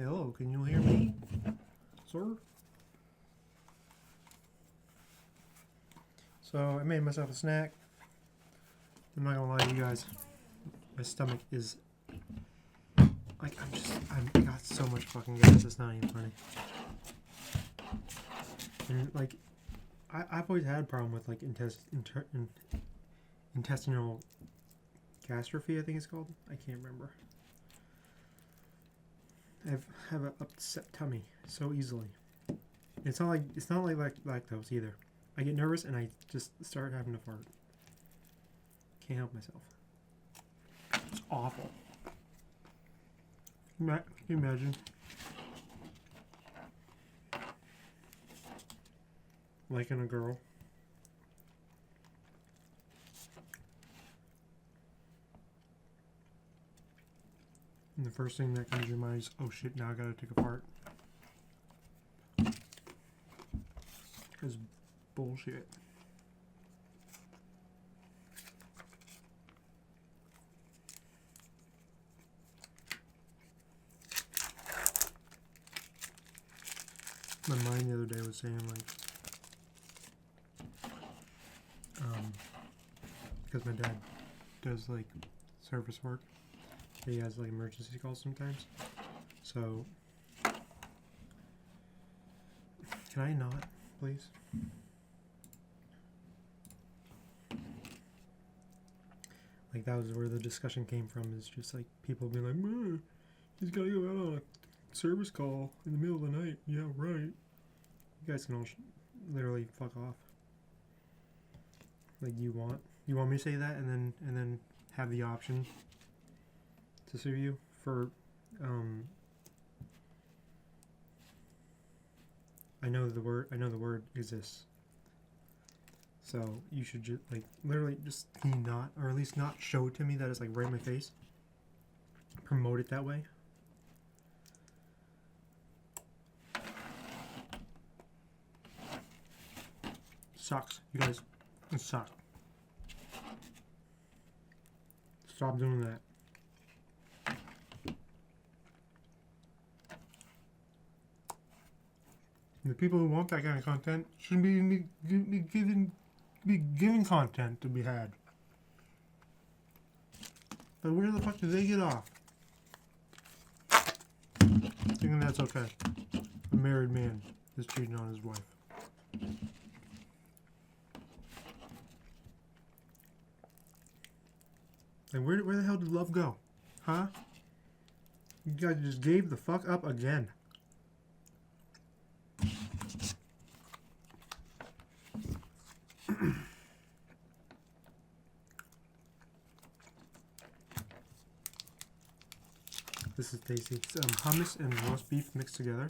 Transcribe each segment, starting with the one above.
Hello, can you hear me, sir? So I made myself a snack. I'm not gonna lie to you guys. My stomach is like I got so much fucking gas. It's not even funny. And like I've always had a problem with like intestinal gastrophy. I think it's called. I can't remember. I have an upset tummy so easily. It's not like lactose either. I get nervous and I just start having to fart. Can't help myself. It's awful. Can you imagine? Liking a girl. And the first thing that comes to your mind is, oh shit, now I gotta take a fart. That's bullshit. My mind the other day was saying like, because my dad does like service work, he has like emergency calls sometimes. So, can I not, please? Like that was where the discussion came from. Is just like people being like, he's gotta go out on a service call in the middle of the night. Yeah, right. You guys can all literally fuck off. Like you want me to say that and then have the option to sue you for I know the word exists. So you should just like literally just can you not, or at least not show it to me that it's like right in my face. Promote it that way. Sucks, you guys. It sucks. Stop doing that. The people who want that kind of content shouldn't be giving content to be had. But where the fuck do they get off? Thinking that's okay. A married man is cheating on his wife. And where the hell did love go? Huh? You guys just gave the fuck up again. This is tasty. It's hummus and roast beef mixed together.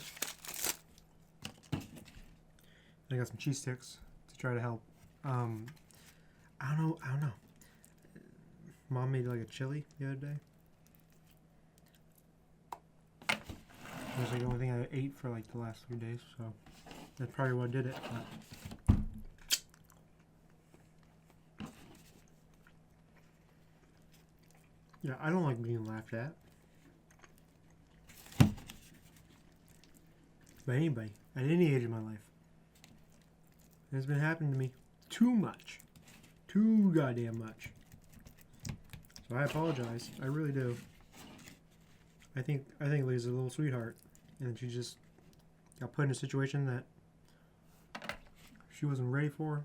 I got some cheese sticks to try to help. I don't know. Mom made like a chili the other day. It was like the only thing I ate for like the last 3 days, so that's probably what did it. But yeah, I don't like being laughed at. By anybody, at any age of my life. And it's been happening to me too much. Too goddamn much. So I apologize. I really do. I think Lisa's a little sweetheart. And she just got put in a situation that she wasn't ready for.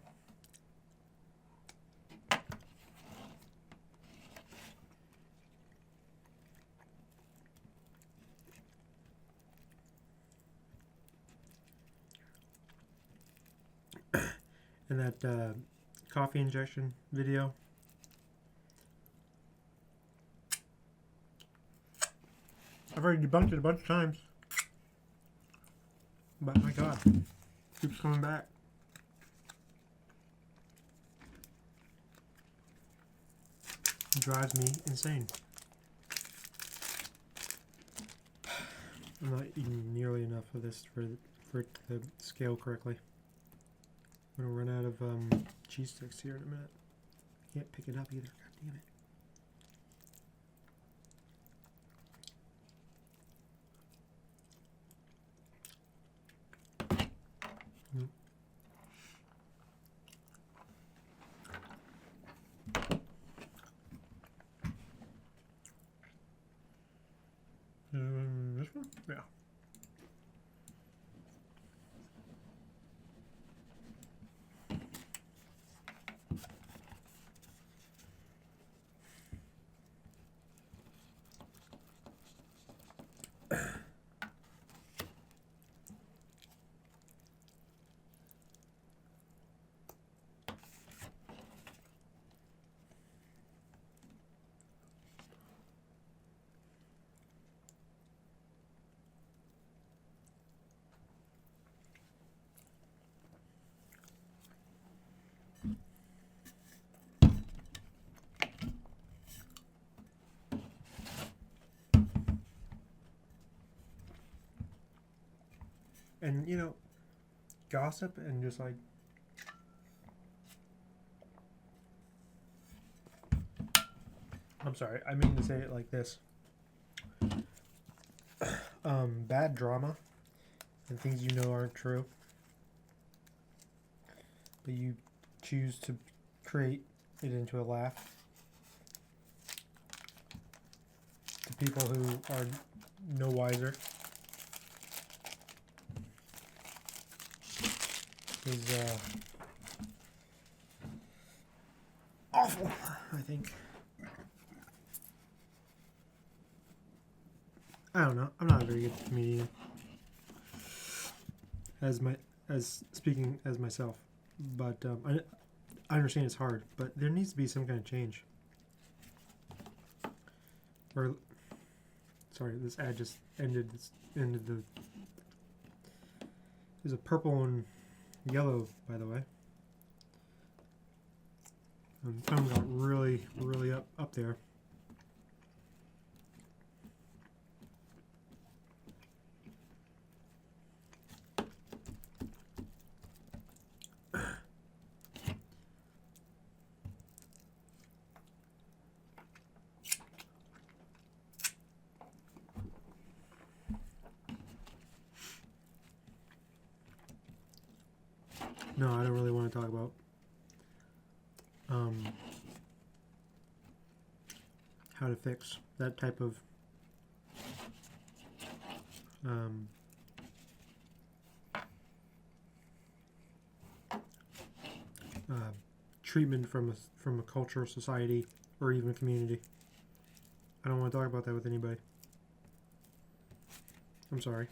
And that coffee injection video. I've already debunked it a bunch of times. But my god, it keeps coming back. It drives me insane. I'm not eating nearly enough of this for it to scale correctly. I'm gonna run out of cheese sticks here in a minute. Can't pick it up either. God damn it. and you know, gossip and just like. I'm sorry, I mean to say it like this. Bad drama and things you know aren't true, but you choose to create it into a laugh. To people who are no wiser is awful, I think. I don't know. I'm not a very good comedian. As speaking as myself, but I understand it's hard. But there needs to be some kind of change. Or, sorry, this ad just ended. It's ended the. There's a purple and yellow, by the way. And the tone got really, really up there. No, I don't really want to talk about how to fix that type of treatment from a culture, society, or even community. I don't want to talk about that with anybody. I'm sorry.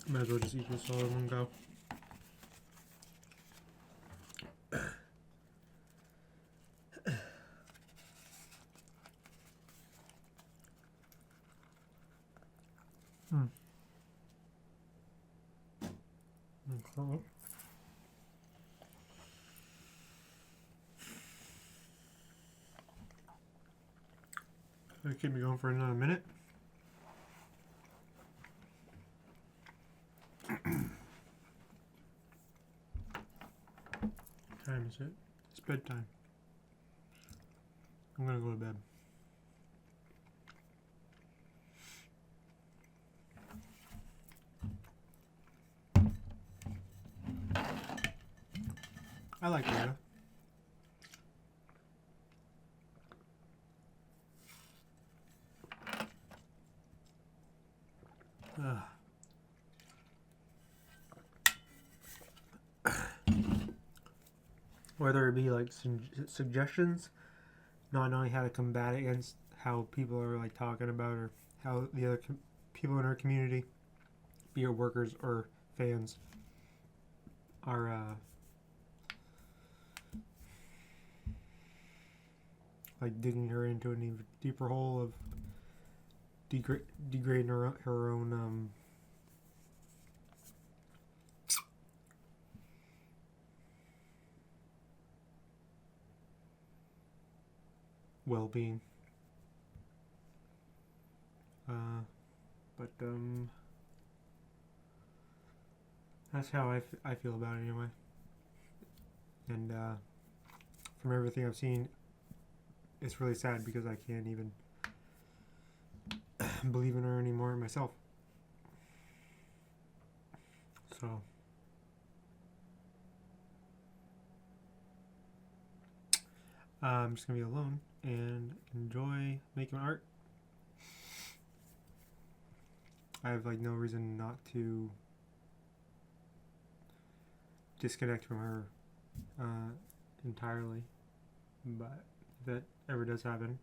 Might as well just eat this all in one go. Okay. Gonna keep me going for another minute. What time is it? It's bedtime. I'm gonna go to bed. I like Rita. Whether it be like suggestions, not knowing how to combat against how people are like talking about, or how the other people in our community, be it workers or fans, are like digging her into an even deeper hole of degrading her own well-being. But that's how I feel about it anyway. And from everything I've seen, it's really sad because I can't even believe in her anymore myself. So I'm just gonna be alone and enjoy making art. I have like no reason not to disconnect from her entirely, but if that ever does happen,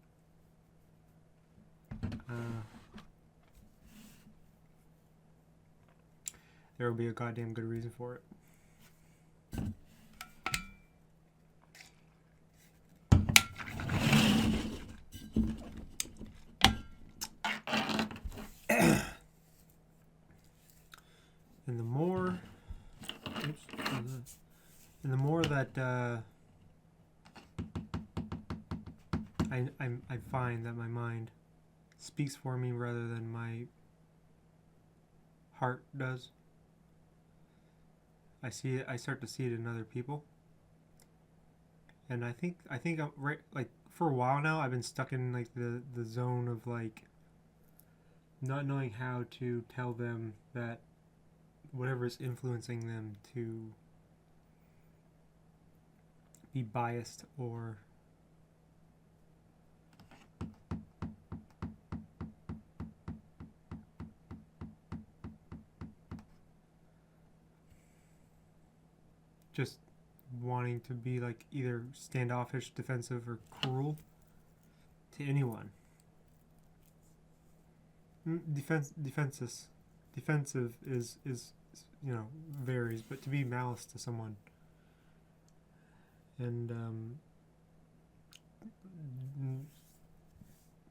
there will be a goddamn good reason for it. I find that my mind speaks for me rather than my heart does. I see it. I start to see it in other people, and I think I'm right. Like for a while now, I've been stuck in like the zone of like not knowing how to tell them that whatever is influencing them to be biased or just wanting to be like either standoffish, defensive, or cruel to anyone. Defensive is varies, but to be malice to someone and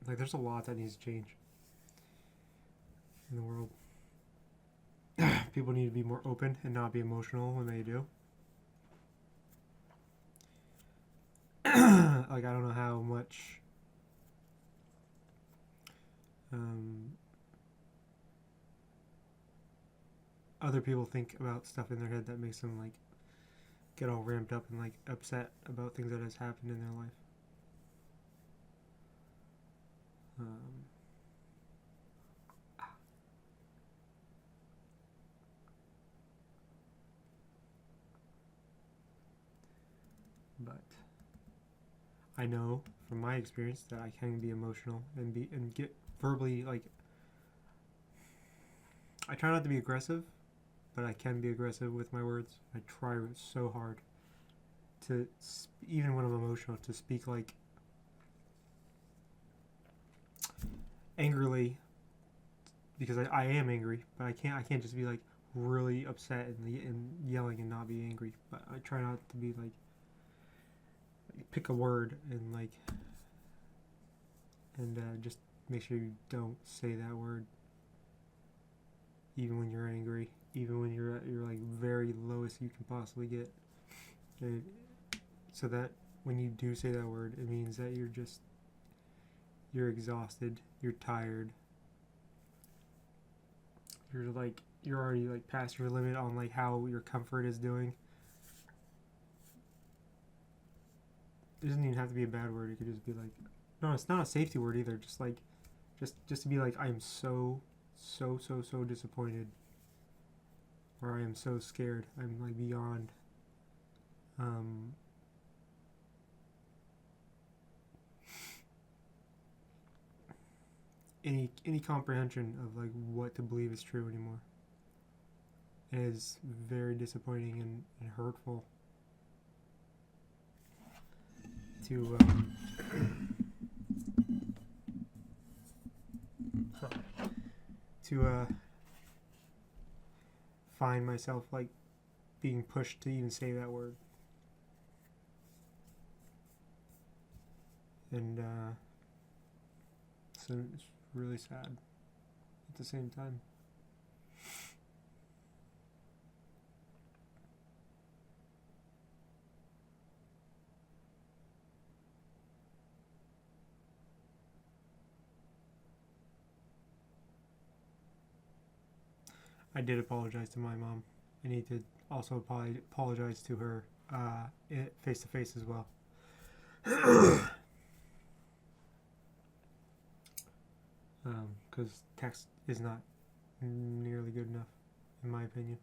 like there's a lot that needs to change in the world. People need to be more open and not be emotional when they do. Like I don't know how much other people think about stuff in their head that makes them like get all ramped up and like upset about things that has happened in their life. But I know from my experience that I can be emotional and get verbally like. I try not to be aggressive, but I can be aggressive with my words. I try so hard to, even when I'm emotional, to speak like angrily, because I am angry, but I can't just be like really upset and yelling and not be angry. But I try not to be like pick a word and just make sure you don't say that word, even when you're angry, even when you're at your like very lowest you can possibly get, and so that when you do say that word, it means that you're exhausted, you're tired, you're already like past your limit on like how your comfort is doing. It doesn't even have to be a bad word. It could just be like, no, it's not a safety word either. Just like, just to be like, I am so disappointed, or I am so scared. I'm like beyond. Any comprehension of like what to believe is true anymore. It is very disappointing and hurtful to find myself like being pushed to even say that word, and so it's really sad at the same time. I did apologize to my mom. I need to also apologize to her face to face as well. Because text is not nearly good enough, in my opinion.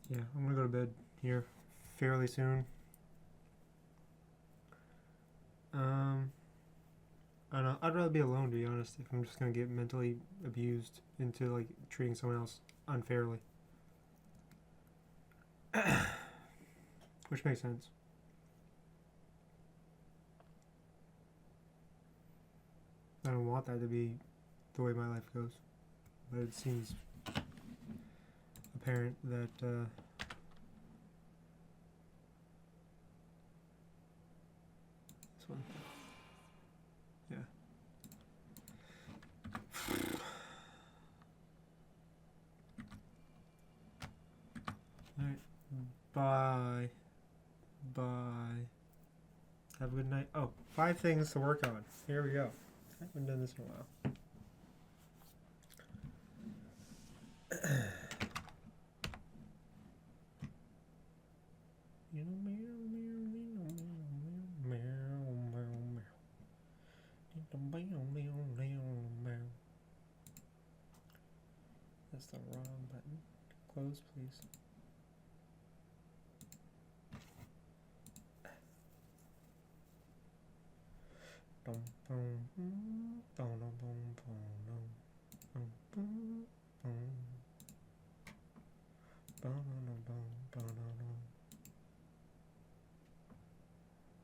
Yeah, I'm gonna go to bed here fairly soon. I don't know. I'd rather be alone, to be honest, if I'm just gonna get mentally abused into like treating someone else unfairly. Which makes sense. I don't want that to be the way my life goes. But it seems apparent that this one. Yeah. Alright. Bye. Bye. Have a good night. Oh, 5 things to work on. Here we go. I haven't done this in a while. That's the wrong button. Close, please.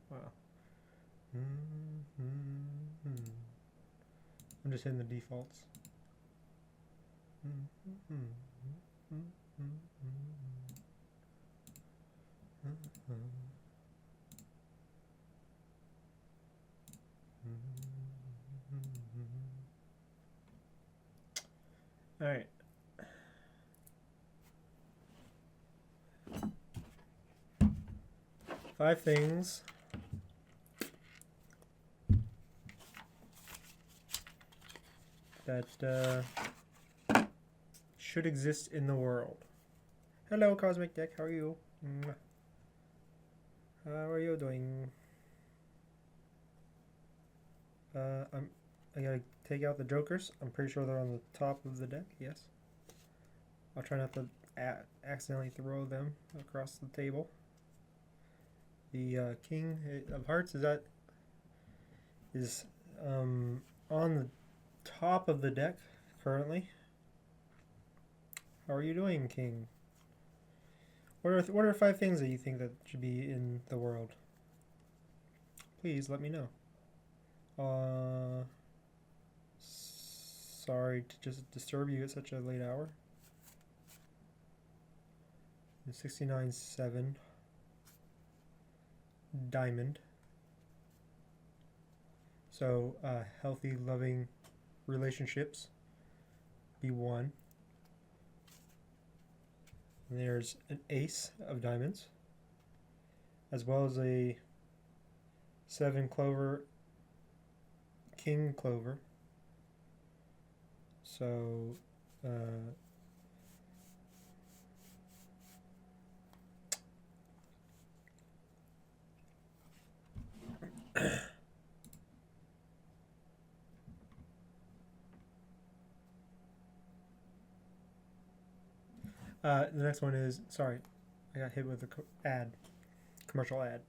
Wow. I'm just hitting the defaults. All right. Five things that should exist in the world. Hello, Cosmic Deck. How are you? How are you doing? I gotta take out the jokers. I'm pretty sure they're on the top of the deck. Yes. I'll try not to accidentally throw them across the table. The King of Hearts is on the top of the deck currently. How are you doing, King? What are 5 things that you think that should be in the world? Please let me know. Sorry to just disturb you at such a late hour. 69.7 diamond. So healthy, loving relationships be 1. And there's an ace of diamonds, as well as a 7 clover, king clover. So the next one is, sorry, I got hit with a commercial ad.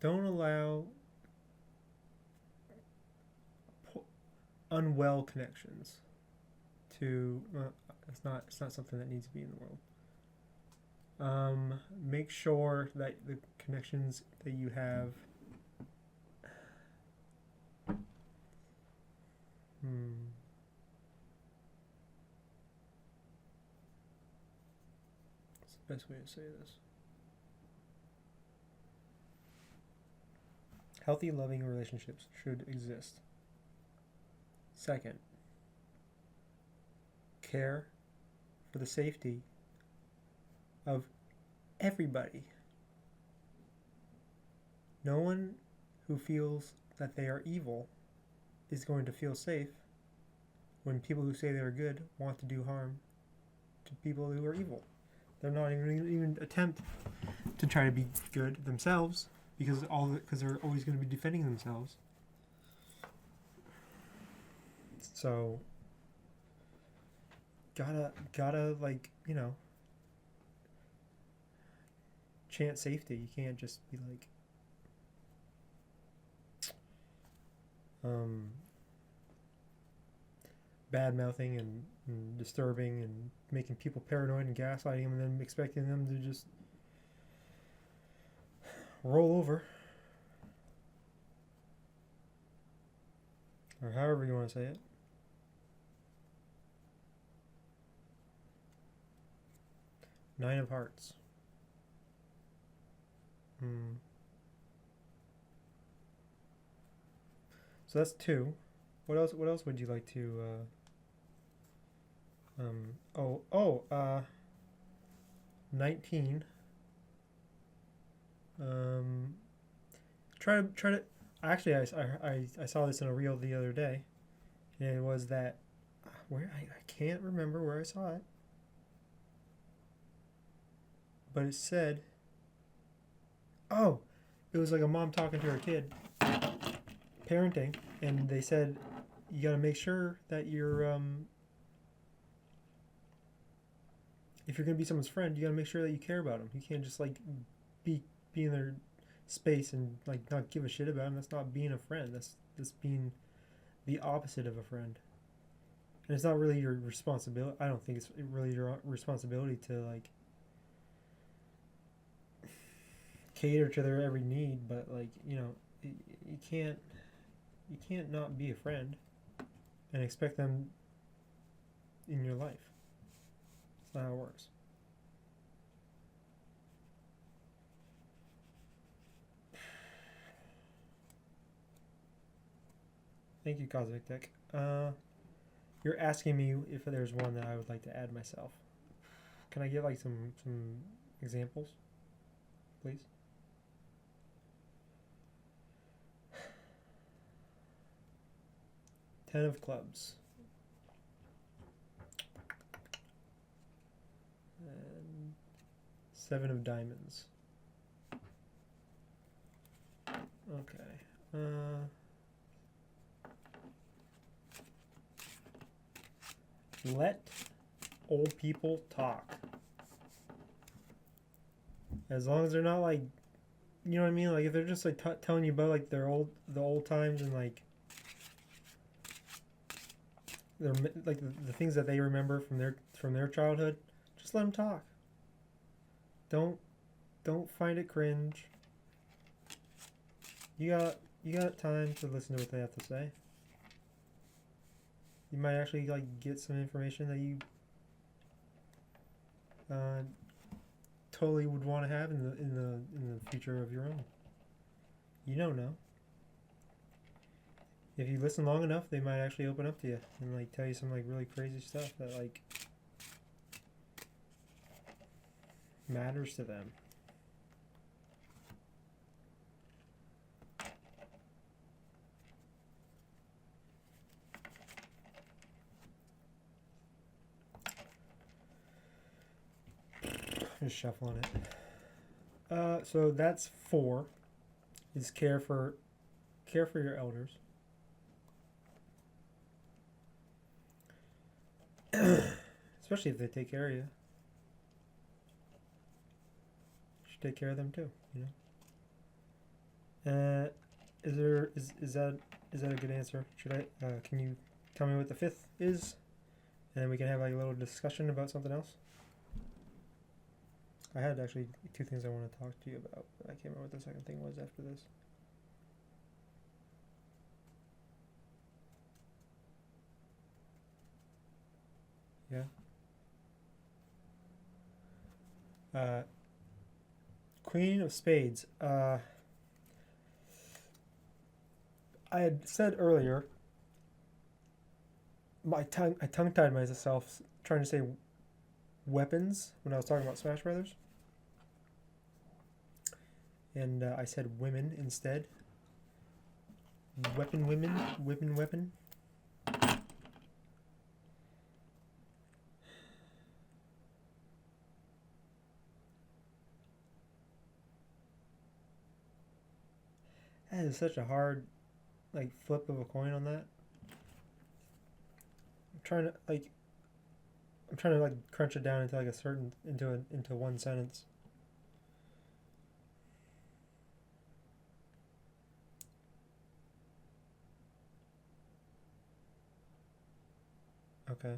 Don't allow unwell connections to. It's not something that needs to be in the world. Make sure that the connections that you have. What's the best way to say this? Healthy, loving relationships should exist. Second, care for the safety of everybody. No one who feels that they are evil is going to feel safe when people who say they're good want to do harm to people who are evil. They're not even attempt to try to be good themselves because they're always going to be defending themselves. So gotta like, you know, chant safety. You can't just be like bad mouthing and disturbing and making people paranoid and gaslighting them and then expecting them to just roll over, or however you want to say it. Nine of Hearts. So that's two. What else? What else would you like to? 19. Try to. Actually, I saw this in a reel the other day, and it was that where I can't remember where I saw it, but it said, oh, it was like a mom talking to her kid, parenting, and they said you got to make sure that you're if you're gonna be someone's friend, you got to make sure that you care about them. You can't just like be in their space and like not give a shit about them. That's not being a friend. That's being the opposite of a friend. And it's not really your responsibility. I don't think it's really your responsibility to like cater to their every need, but like, you know, you can't not be a friend and expect them in your life. That's not how it works. Thank you, Cosmic Tech. You're asking me if there's one that I would like to add myself. Can I get like some examples, please? Ten of Clubs. And Seven of Diamonds. Okay. Let old people talk. As long as they're not like, you know what I mean? Like if they're just like telling you about like the old times and like they're like the things that they remember from their childhood, just let them talk. Don't find it cringe. You got time to listen to what they have to say. You might actually like get some information that you totally would want to have in the future of your own. You don't know. If you listen long enough, they might actually open up to you and like tell you some like really crazy stuff that like matters to them. Just shuffling it. So that's 4. Is care for your elders. Especially if they take care of you. You should take care of them too, you know. Is that a good answer? Should I can you tell me what the 5th is? And then we can have like a little discussion about something else. I had actually 2 things I want to talk to you about, but I can't remember what the second thing was after this. Yeah. Queen of Spades. I had said earlier, I tongue-tied myself trying to say weapons when I was talking about Smash Brothers. And I said women instead. Weapon. That is such a hard, like, flip of a coin on that. I'm trying to, like, I'm trying to like crunch it down into like a certain into one sentence. Okay.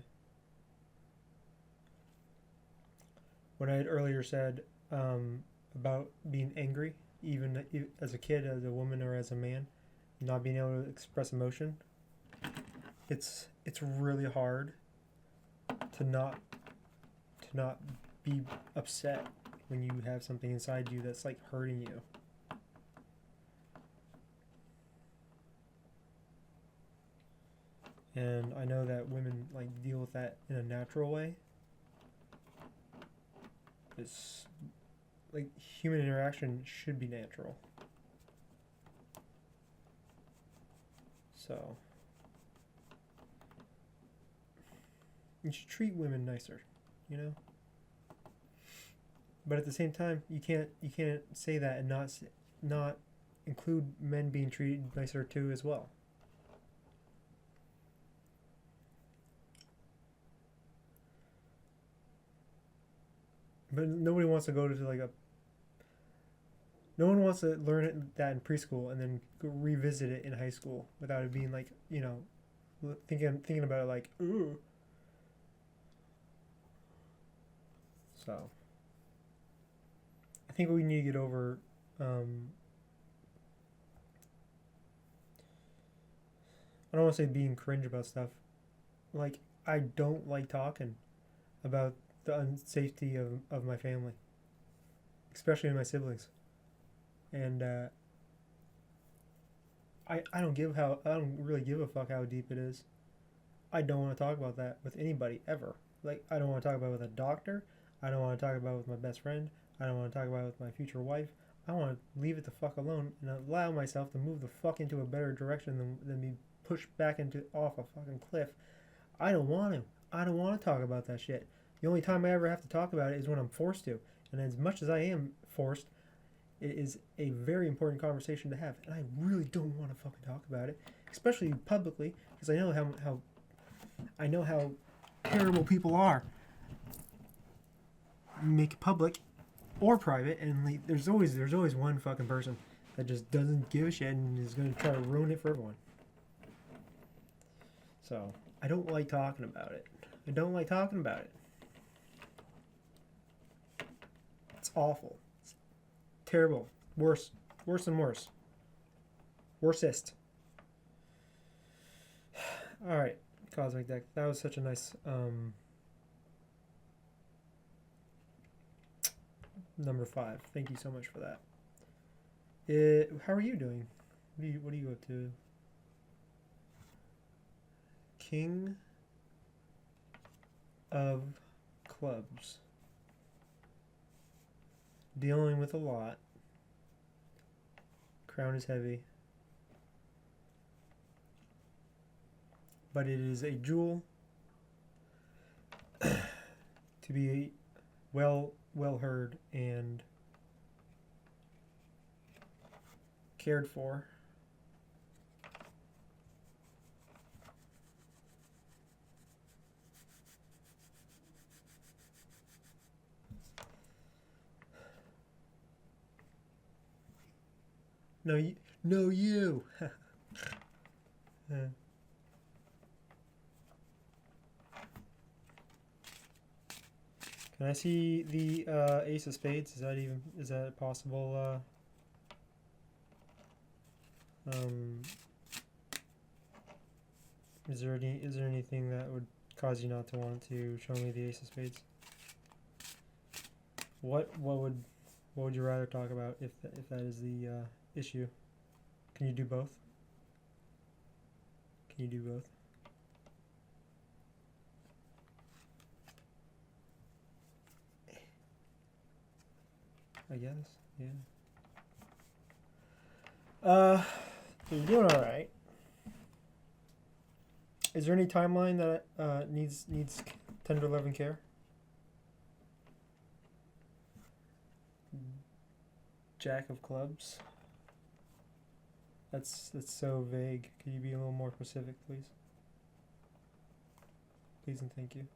What I had earlier said about being angry, even as a kid, as a woman, or as a man, not being able to express emotion. It's really hard to not be upset when you have something inside you that's like hurting you. And I know that women like deal with that in a natural way. It's like human interaction should be natural. So you should treat women nicer, you know? But at the same time, you can't say that and not include men being treated nicer too as well. But nobody wants to go to like a. No one wants to learn that in preschool and then go revisit it in high school without it being like, you know, thinking about it like, ooh. So I think we need to get over. I don't want to say being cringe about stuff. Like, I don't like talking about the unsafety of my family, especially my siblings. And I don't really give a fuck how deep it is. I don't want to talk about that with anybody ever. Like, I don't want to talk about it with a doctor. I don't want to talk about it with my best friend. I don't want to talk about it with my future wife. I want to leave it the fuck alone and allow myself to move the fuck into a better direction than be pushed back into off a fucking cliff. I don't want to. I don't want to talk about that shit. The only time I ever have to talk about it is when I'm forced to. And as much as I am forced, it is a very important conversation to have. And I really don't want to fucking talk about it, especially publicly, because I know how terrible people are. Make it public or private, and like, there's always one fucking person that just doesn't give a shit and is going to try to ruin it for everyone. So I don't like talking about it. I don't like talking about it. It's awful. It's terrible. Worse and worse. Worsest. All right, Cosmic Deck. That was such a nice number 5. Thank you so much for that. How are you doing? What are you up to? King of Clubs. Dealing with a lot. Crown is heavy. But it is a jewel to be well heard and cared for. No, you. Can I see the Ace of Spades? Is that a possible? Is there anything that would cause you not to want to show me the Ace of Spades? What would you rather talk about if that is the issue? Can you do both? Can you do both? I guess, yeah. You're doing all right. Is there any timeline that needs tender love and care? Jack of Clubs. That's so vague. Could you be a little more specific, please? Please and thank you.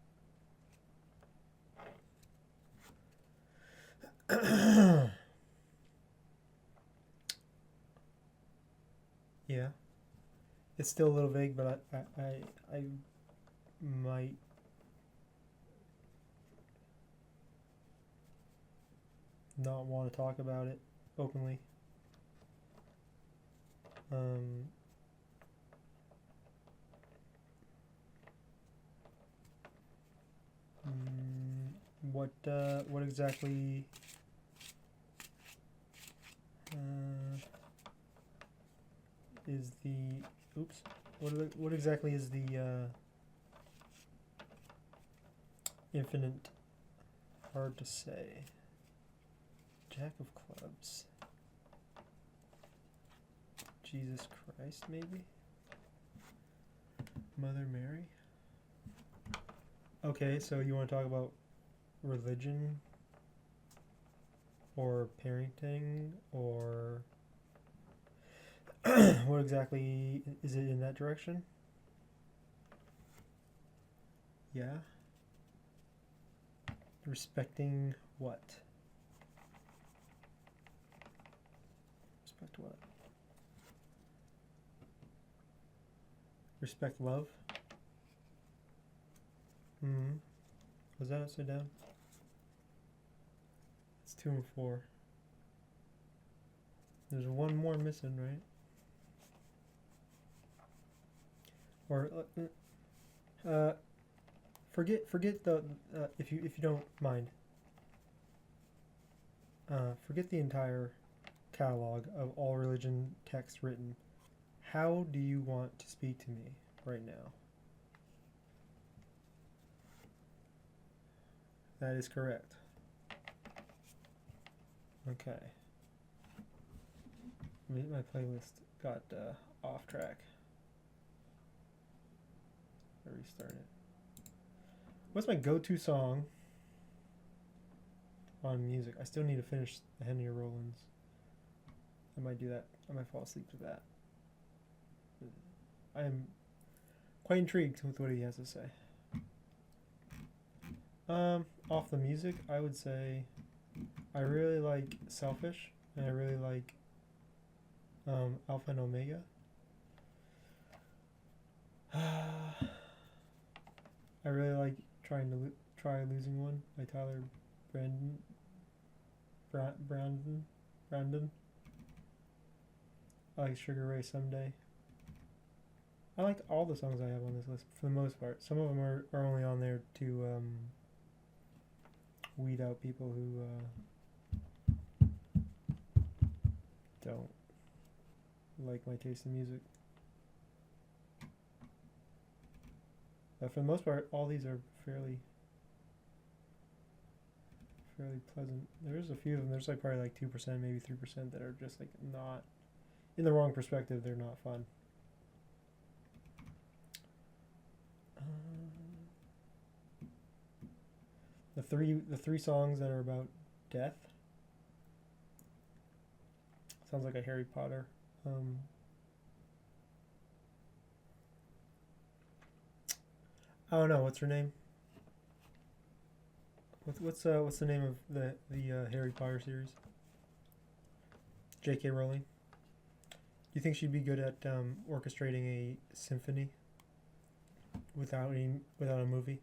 Yeah, it's still a little vague, but I might not want to talk about it openly. Um, what exactly is the oops? What exactly is the infinite? Hard to say. Jack of clubs. Jesus Christ, maybe? Mother Mary? Okay, so you want to talk about religion? Or parenting? Or what exactly is it in that direction? Yeah? Respecting what? Respect what? Respect love? Was that upside down? It's 2 and 4. There's one more missing, right? Or forget the if you don't mind. Forget the entire catalog of all religion texts written. How do you want to speak to me right now? That is correct. Okay. My playlist got off track. I restart it. What's my go-to song on music? I still need to finish the Henry Rollins. I might do that. I might fall asleep to that. I am quite intrigued with what he has to say. Off the music, I would say I really like Selfish, and I really like Alpha and Omega. I really like Try Losing One by Tyler Brandon. I like Sugar Ray Someday. I like all the songs I have on this list for the most part. Some of them are only on there to weed out people who don't like my taste in music. But for the most part, all these are fairly pleasant. There's a few of them. There's like probably like 2%, maybe 3% that are just like not in the wrong perspective. They're not fun. The three songs that are about death. Sounds like a Harry Potter. I don't know. What's her name? What's the name of the Harry Potter series? J.K. Rowling. Do you think she'd be good at orchestrating a symphony without a movie?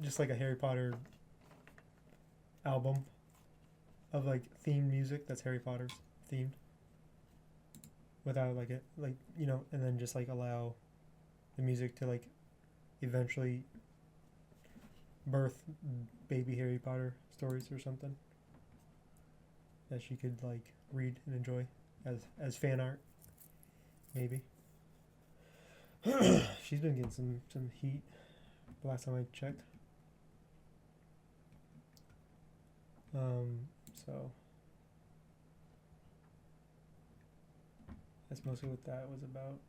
Just like a Harry Potter album of like themed music that's Harry Potter's themed, without and then just like allow the music to like eventually birth baby Harry Potter stories or something that she could like read and enjoy as fan art, maybe. She's been getting some heat the last time I checked. So that's mostly what that was about.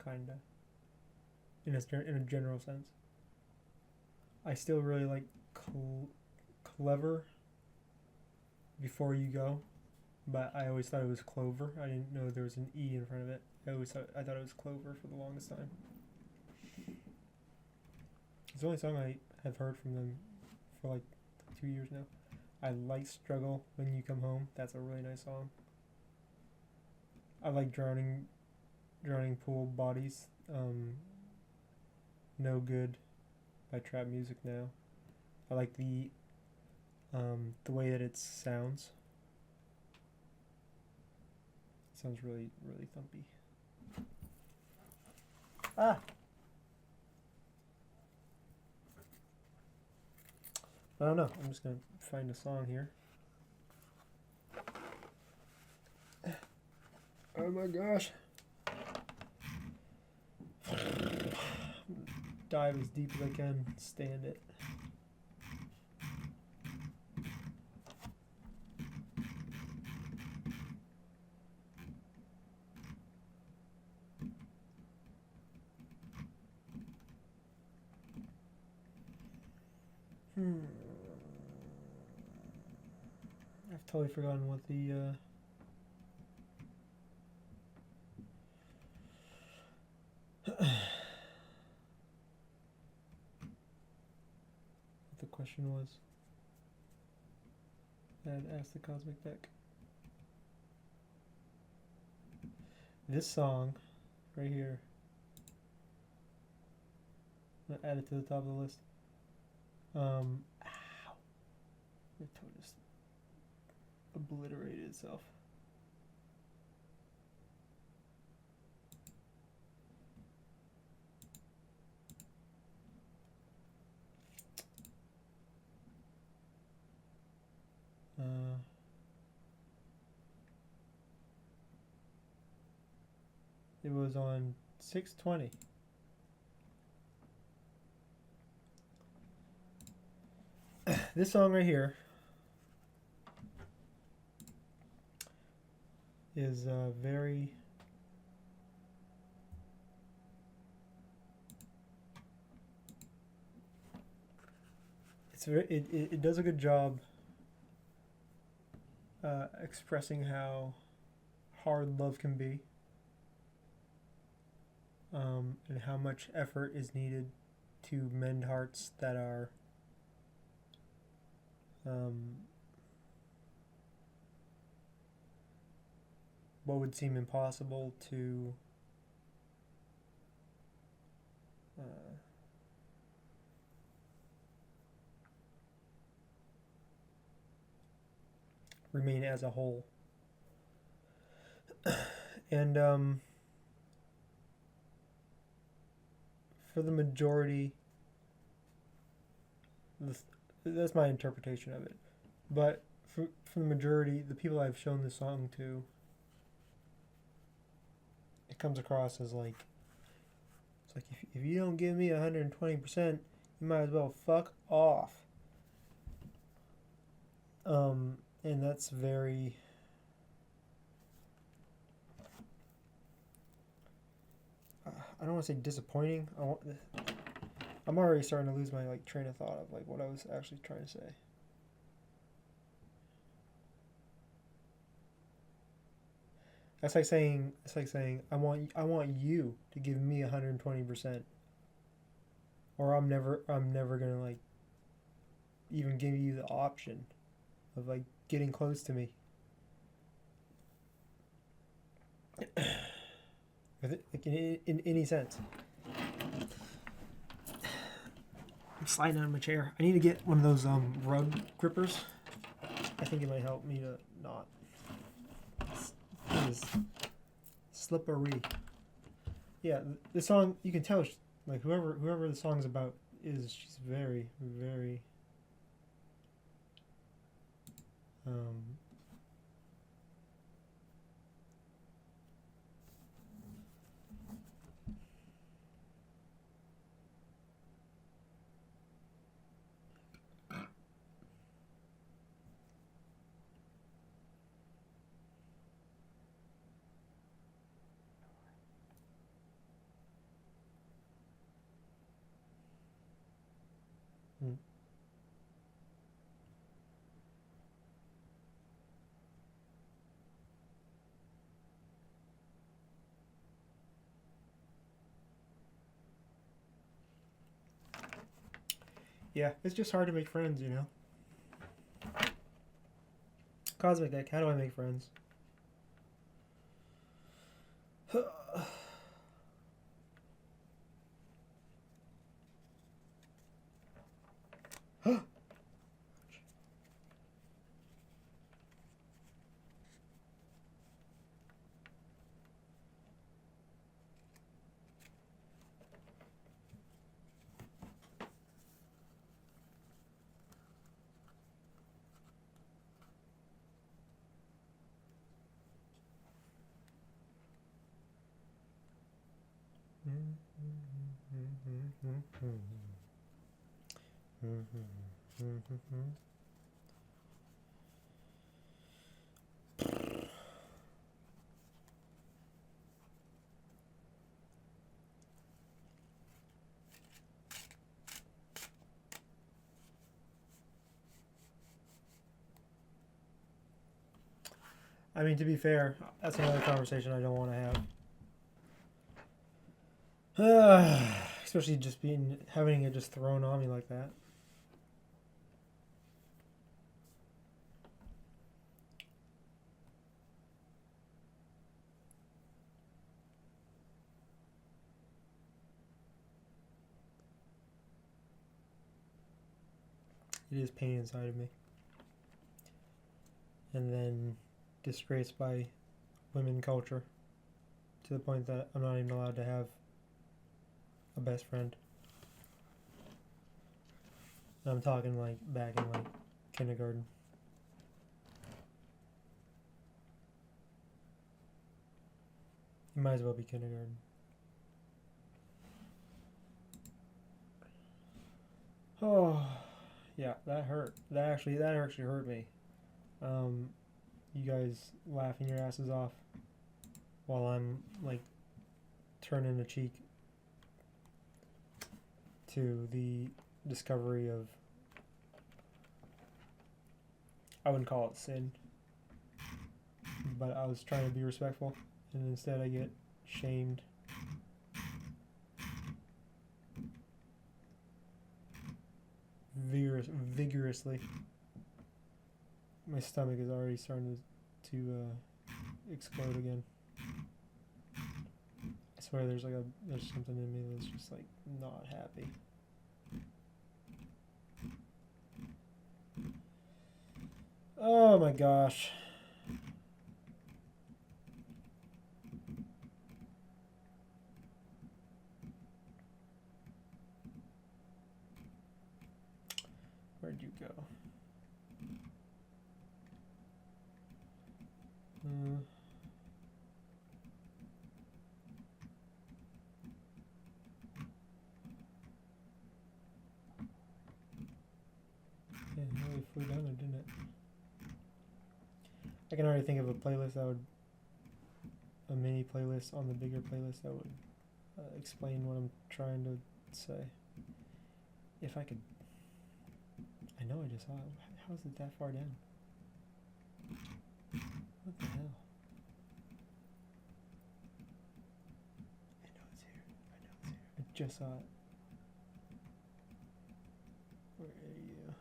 Kinda. In a general sense. I still really like Clever Before You Go, but I always thought it was Clover. I didn't know there was an E in front of it. I thought it was Clover for the longest time. It's the only song I have heard from them for like 2 years now. I like Struggle When You Come Home. That's a really nice song. I like Drowning Pool Bodies. No Good by Trap Music Now. I like the way that it sounds. It sounds really, really thumpy. Ah! I don't know. I'm just going to find a song here. Oh my gosh. Dive as deep as I can. Stand it. I've totally forgotten what the what the question was. I'd asked the Cosmic Deck. This song right here. I'm gonna add it to the top of the list. Ow. The toe just obliterated itself. It was on 6/20. This song right here is very it does a good job expressing how hard love can be, and how much effort is needed to mend hearts that are what would seem impossible to remain as a whole. And for the majority, that's my interpretation of it. But for the majority, the people I've shown this song to, it comes across as like, it's like if you don't give me 120%, you might as well fuck off. And that's very I don't want to say disappointing. I'm already starting to lose my like train of thought of like what I was actually trying to say. It's like saying I want you to give me 120%, or I'm never gonna like even give you the option of like getting close to me. With it, like in any sense. I'm sliding out of my chair. I need to get one of those rug grippers. I think it might help me to not. It is slippery. Yeah, the song, you can tell, like whoever the song's about she's very, very Yeah, it's just hard to make friends, you know. Cosmic Deck, how do I make friends? I mean, to be fair, that's another conversation I don't want to have. Especially just having it just thrown on me like that. It is pain inside of me. And then disgraced by women culture to the point that I'm not even allowed to have a best friend. And I'm talking like back in like kindergarten. It might as well be kindergarten. Oh, yeah, that hurt. That actually hurt me. You guys laughing your asses off while I'm like turning the cheek to the discovery of, I wouldn't call it sin, but I was trying to be respectful, and instead I get shamed. Vigorously. My stomach is already starting to explode again. I swear there's something in me that's just like not happy. Oh my gosh. Where'd you go? Yeah, it really flew down there, didn't it? I can already think of a playlist that would, a mini playlist on the bigger playlist that would explain what I'm trying to say. If I could, I know I just saw it. How is it that far down? What the hell? I know it's here. I just saw it. Where are you?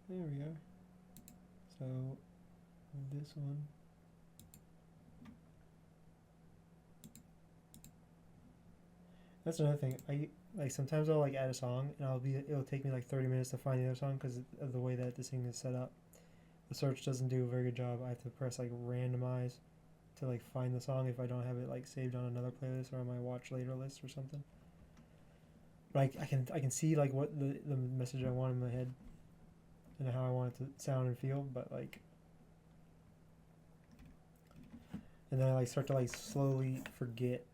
There we are. So, this one. That's another thing. Sometimes I'll like add a song and it'll take me like 30 minutes to find the other song because of the way that this thing is set up. The search doesn't do a very good job. I have to press like randomize to like find the song if I don't have it like saved on another playlist or on my watch later list or something. But I can see like what the message I want in my head and how I want it to sound and feel, but like, and then I like start to like slowly forget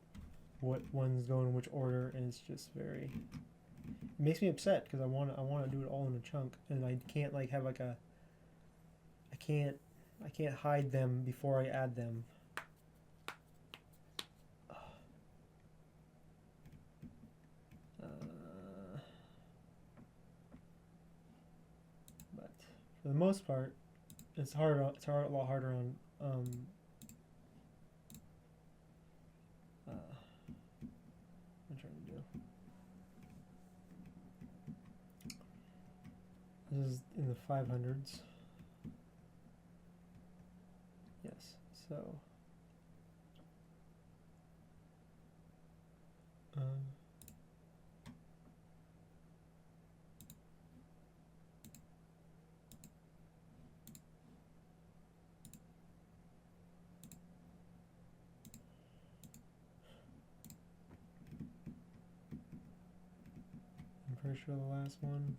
what one's going in which order, and it's just it makes me upset because I want to do it all in a chunk, and I can't like have like I can't hide them before I add them. But for the most part, it's a lot harder on what I'm trying to do. 500s. Yes, so I'm pretty sure the last one.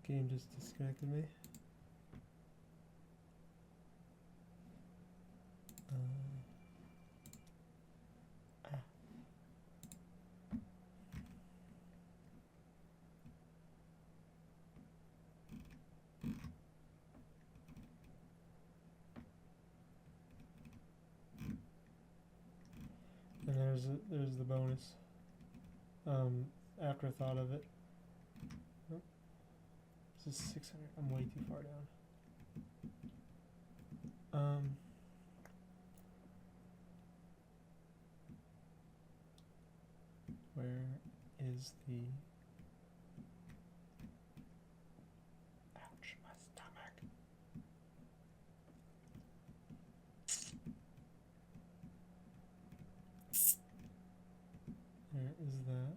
Game just disconnected me. And there's the bonus. Afterthought of it. Oh, this is 600. I'm way too far down. Where is the... Ouch, my stomach. Where is that?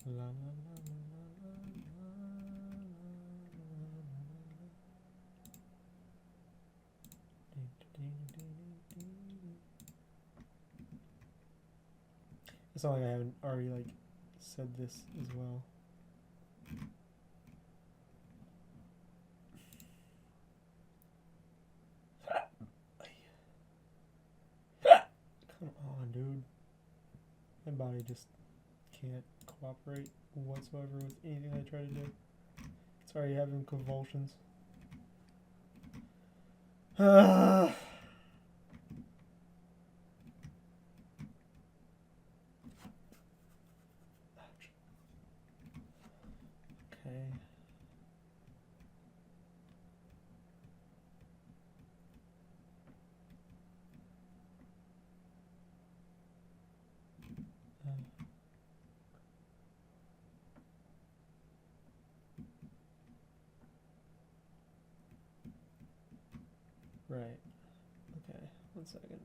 La la la la la la It's not like I haven't already like said this as well. Come on, dude. My body just can't cooperate whatsoever with anything I try to do. It's already having convulsions. Ouch. Okay. Right. Okay. 1 second.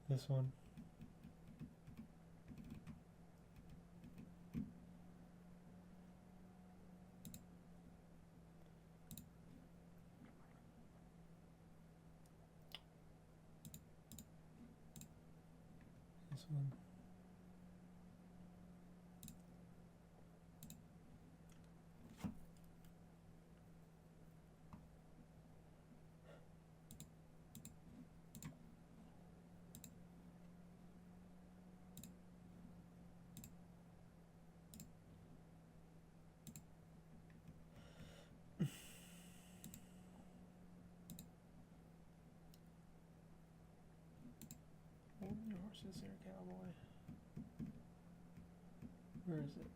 This one. This one. Hold your horses there, cowboy. Where is it?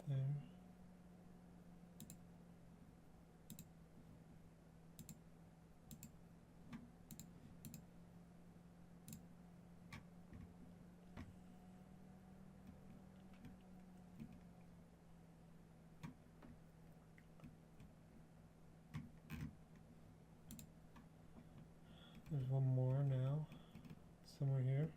There. There's one more now. Somewhere here.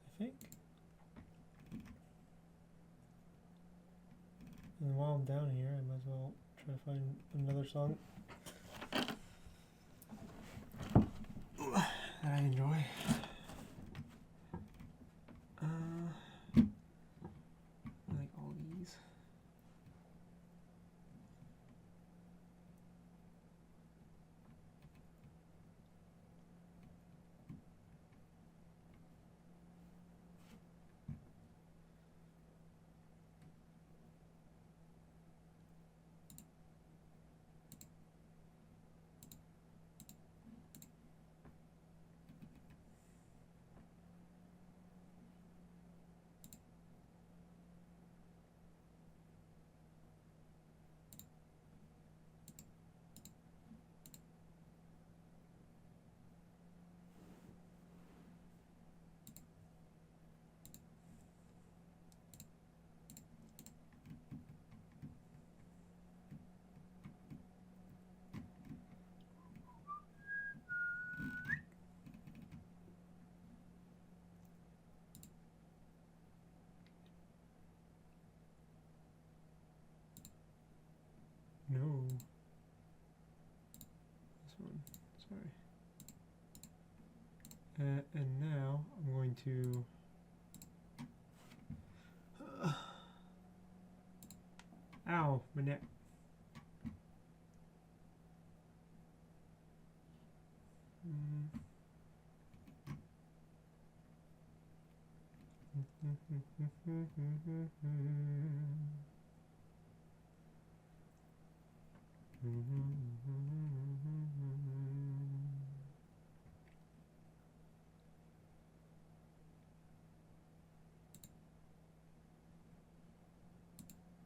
I think. I'm down here, I might as well try to find another song that I enjoy. I like all these. No. This one. Sorry. And now I'm going to ow, my neck.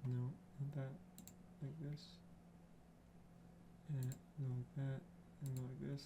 No, not that. Like this. And no, like that. And no, like this.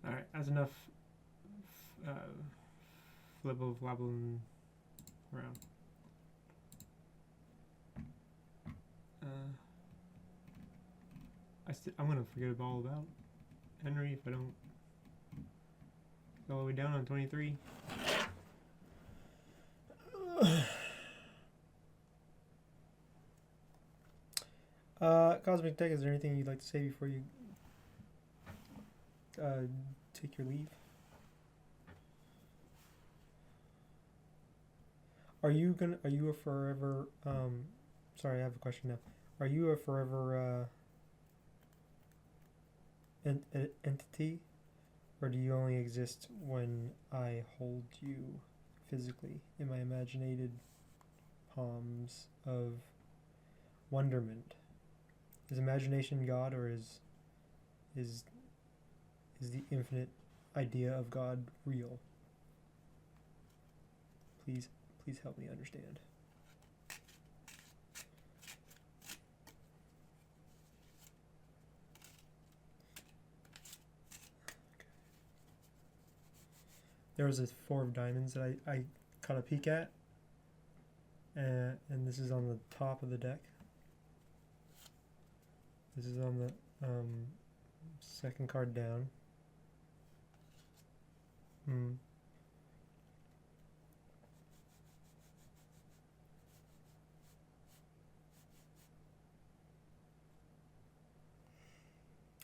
Alright, that's enough flibble flobbling around. I'm gonna forget all about Henry if I don't go all the way down on 23. Cosmic Tech, is there anything you'd like to say before you take your leave? Are you a forever, sorry, I have a question now. Are you a forever entity, or do you only exist when I hold you physically in my imaginated palms of wonderment. Is imagination God, or is the infinite idea of God real? Please help me understand. There was a 4 of diamonds that I caught a peek at, and this is on the top of the deck. This is on the second card down.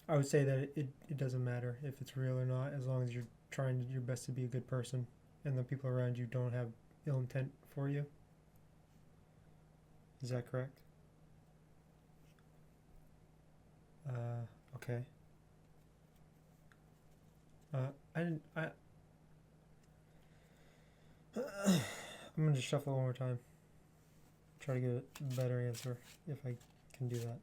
I would say that it doesn't matter if it's real or not, as long as you're trying your best to be a good person and the people around you don't have ill intent for you. Is that correct? Okay. I'm gonna just shuffle one more time. Try to get a better answer if I can do that.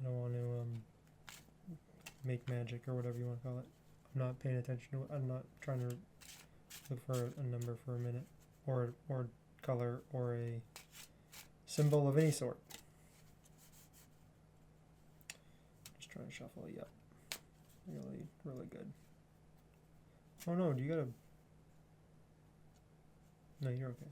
I don't want to make magic or whatever you want to call it. I'm not paying attention to it. I'm not trying to look for a number for a minute, or color, or a symbol of any sort. Just trying to shuffle. Yep. Really good. Oh no, do you gotta... No, you're okay.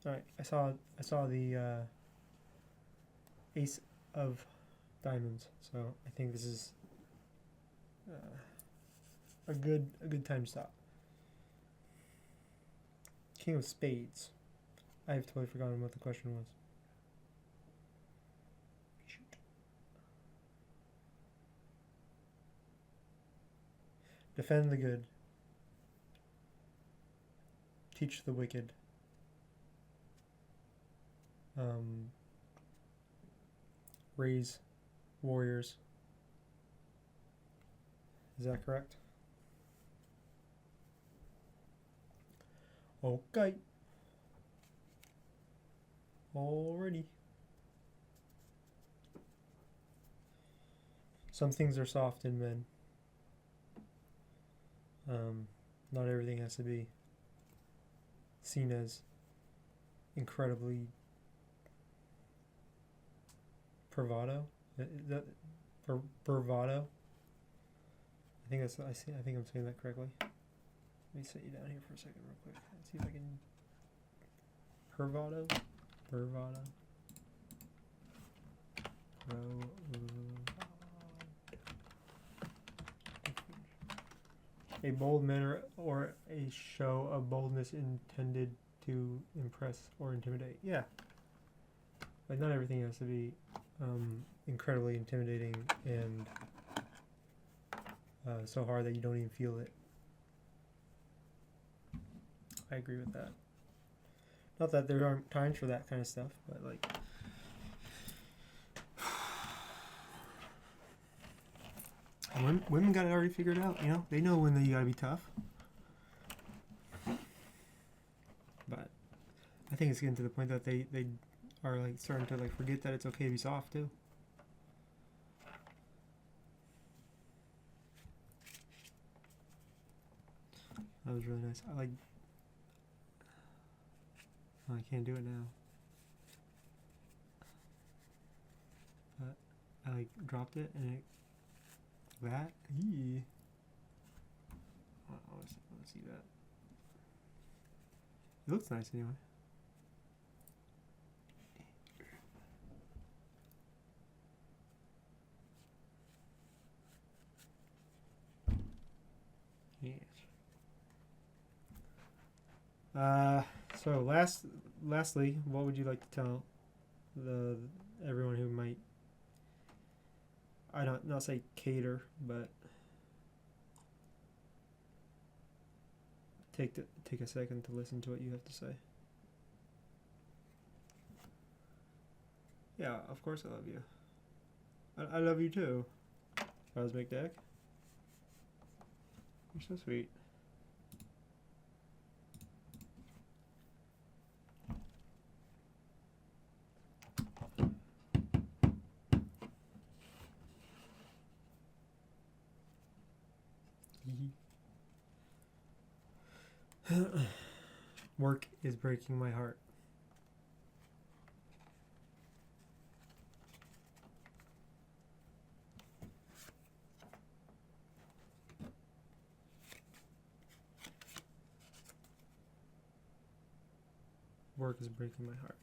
All right, I saw the ace of diamonds, so I think this is a good time to stop. King of spades. I've totally forgotten what the question was. Shoot. Defend the good. Teach the wicked. Raise warriors. Is that correct? Okay. Alrighty. Some things are soft in men. Not everything has to be seen as incredibly bravado. Bravado. I think I'm saying that correctly. Let me set you down here for a second real quick. Let's see if I can... Bravado. A bold manner or a show of boldness intended to impress or intimidate. Yeah. Like, not everything has to be incredibly intimidating and so hard that you don't even feel it. I agree with that. Not that there aren't times for that kind of stuff, but like... Women got it already figured out, you know? They know when you gotta be tough. But I think it's getting to the point that they are like starting to like forget that it's okay to be soft too. That was really nice. I can't do it now. But I like dropped it and it... That? Eee. Let's see that. It looks nice anyway. Yes. So lastly, what would you like to tell the everyone who might, I don't not say cater, but take a second to listen to what you have to say. Yeah, of course I love you. I love you too, Cosmic Deck. You're so sweet. Work is breaking my heart. Work is breaking my heart.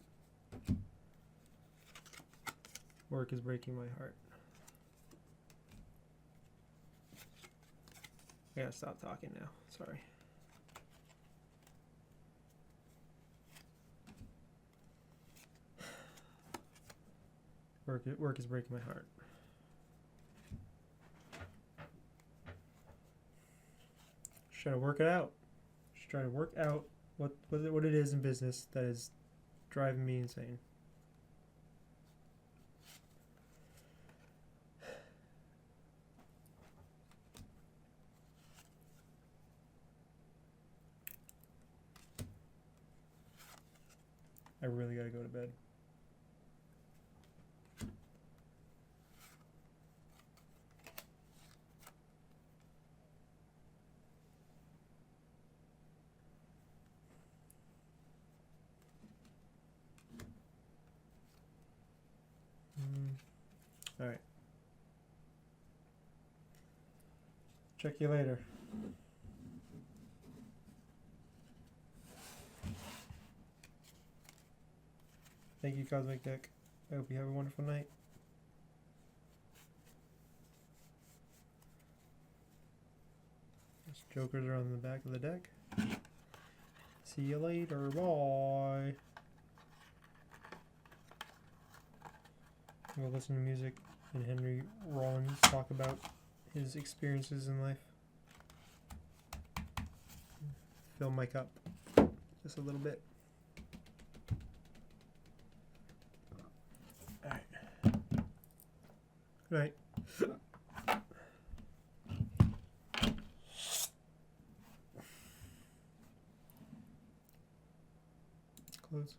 Work is breaking my heart. I gotta stop talking now. Sorry. Work is breaking my heart. Just trying to work it out. Just trying to work out what it is in business that is driving me insane. I really gotta go to bed. All right. Check you later. Thank you, Cosmic Deck. I hope you have a wonderful night. Those jokers are on the back of the deck. See you later. Bye. We'll listen to music and Henry Rollins talk about his experiences in life. Fill my cup just a little bit. Alright. Good night. Close.